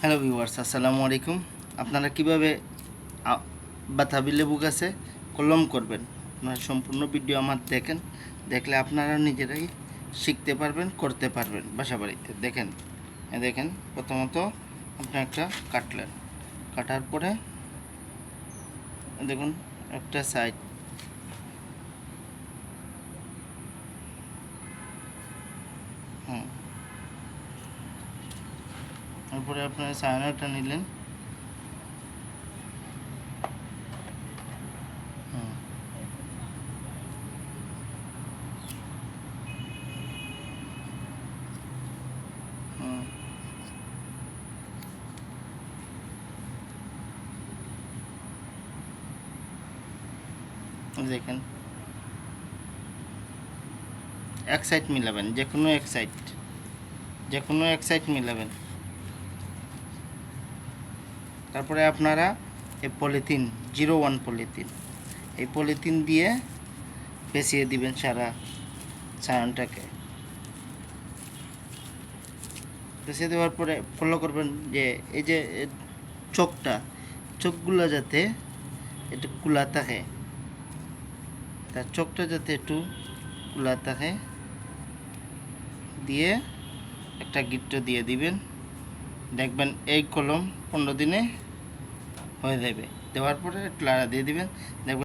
Hello viewers, আসসালামু আলাইকুম। আপনারা কিভাবে বাতাবি লেবু গাছে কলম করবেন, আপনারা সম্পূর্ণ ভিডিও আমার দেখেন। দেখলে আপনারা নিজেরাই শিখতে পারবেন, করতে পারবেন বাসা বাড়িতে। দেখেন প্রথমত আপনি একটা কাটলেন, কাটার পরে দেখুন একটা সাইড তারপরে আপনারা সায়নাটা নিলেন। দেখেন এক সাইড মিলাবেন, যে কোনো এক সাইড মিলাবেন। তারপরে আপনারা এই পলিথিন 01 পলিথিন, এই পলিথিন দিয়ে পেঁচিয়ে দিবেন সারা ছায়ানটাকে। পেঁচিয়ে দেওয়ার পরে ফলো করবেন যে এই যে চোখগুলো যাতে একটু খোলা থাকে, তার চোখটা যাতে একটু খোলা থাকে, দিয়ে একটা গিট্ট দিয়ে দিবেন। দেখবেন এই কলম 15 দিনে হয়ে যাবে। দেওয়ার পরে একটু লাড়া দিয়ে দিবেন, দেখবেন